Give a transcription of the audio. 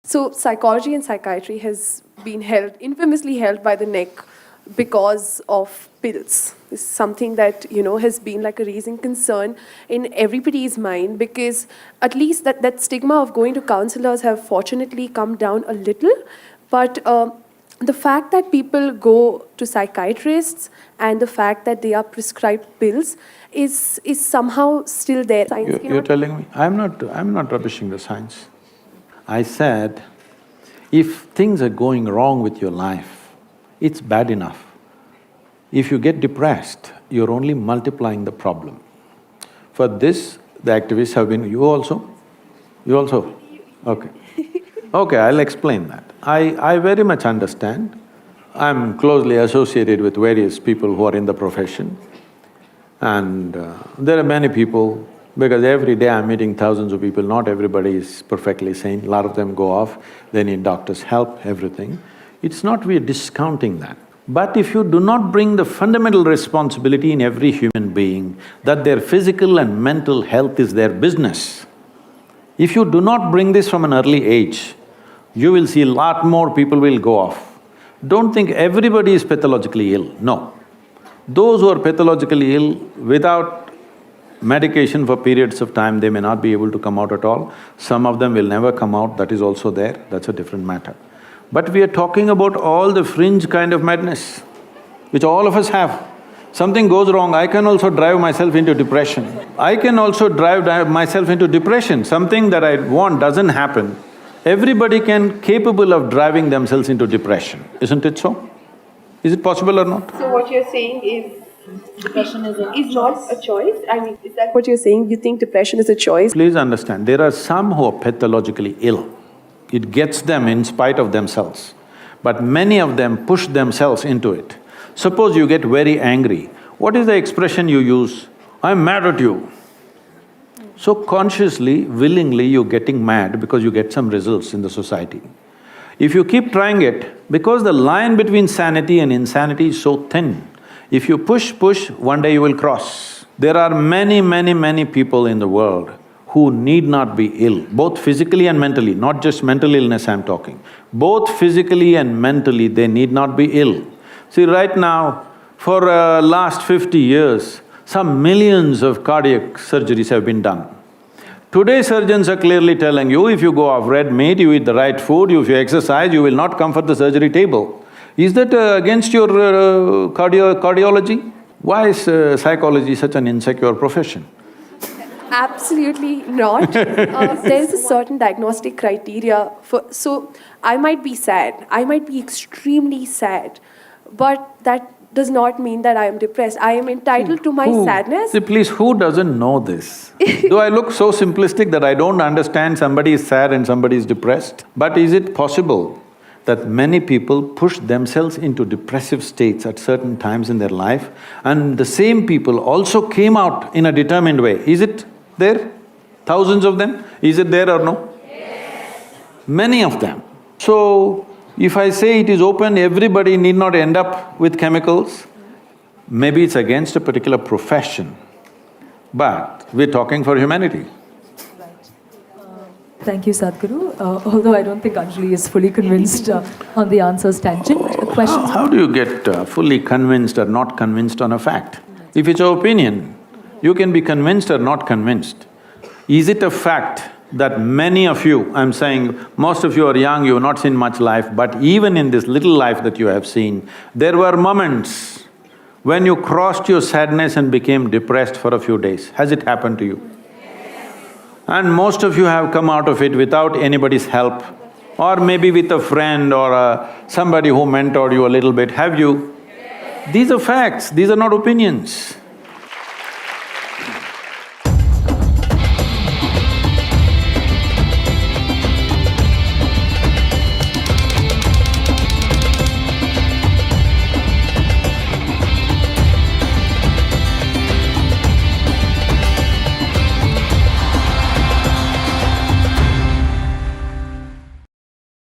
So psychology and psychiatry has been held, infamously held by the neck because of pills. This is something that, has been like a raising concern in everybody's mind, because at least that stigma of going to counselors have fortunately come down a little. But the fact that people go to psychiatrists and the fact that they are prescribed pills is somehow still there. You're telling me? I'm not rubbishing the science. I said, if things are going wrong with your life, it's bad enough. If you get depressed, you're only multiplying the problem. For this, the activists have been… You also? You also? Okay. Okay, I'll explain that. I very much understand. I'm closely associated with various people who are in the profession, and there are many people, because every day I'm meeting thousands of people, not everybody is perfectly sane, a lot of them go off, they need doctors' help, everything. It's not we're discounting that. But if you do not bring the fundamental responsibility in every human being that their physical and mental health is their business, if you do not bring this from an early age, you will see a lot more people will go off. Don't think everybody is pathologically ill, no. Those who are pathologically ill, without medication for periods of time, they may not be able to come out at all. Some of them will never come out, that is also there, that's a different matter. But we are talking about all the fringe kind of madness, which all of us have. Something goes wrong, I can also drive myself into depression. I can also drive myself into depression. Something that I want doesn't happen. Everybody capable of driving themselves into depression, isn't it so? Is it possible or not? So what you're saying is depression is not a choice? I mean, is that what you're saying? You think depression is a choice? Please understand, there are some who are pathologically ill. It gets them in spite of themselves. But many of them push themselves into it. Suppose you get very angry, what is the expression you use? I'm mad at you. So consciously, willingly, you're getting mad because you get some results in the society. If you keep trying it, because the line between sanity and insanity is so thin, if you push, one day you will cross. There are many people in the world who need not be ill, both physically and mentally, not just mental illness I'm talking. Both physically and mentally, they need not be ill. See, right now, for last 50 years, some millions of cardiac surgeries have been done. Today surgeons are clearly telling you, if you go off red meat, you eat the right food, if you exercise, you will not come for the surgery table. Is that against your cardiology? Why is psychology such an insecure profession? Absolutely not. There's a certain diagnostic criteria for… So, I might be sad, I might be extremely sad, but that does not mean that I am depressed. I am entitled to my sadness. See, please, who doesn't know this? Do I look so simplistic that I don't understand somebody is sad and somebody is depressed? But is it possible that many people push themselves into depressive states at certain times in their life, and the same people also came out in a determined way? Is it there? Thousands of them? Is it there or no? Yes. Many of them. So, if I say it is open, everybody need not end up with chemicals. Maybe it's against a particular profession, but we're talking for humanity. Right. Thank you, Sadhguru. Although I don't think Anjali is fully convinced on the answer's tangent. Questions? How do you get fully convinced or not convinced on a fact? If it's your opinion, you can be convinced or not convinced. Is it a fact that many of you, I'm saying most of you are young, you've not seen much life, but even in this little life that you have seen, there were moments when you crossed your sadness and became depressed for a few days. Has it happened to you? Yes. And most of you have come out of it without anybody's help, or maybe with a friend or somebody who mentored you a little bit, have you? Yes. These are facts, these are not opinions.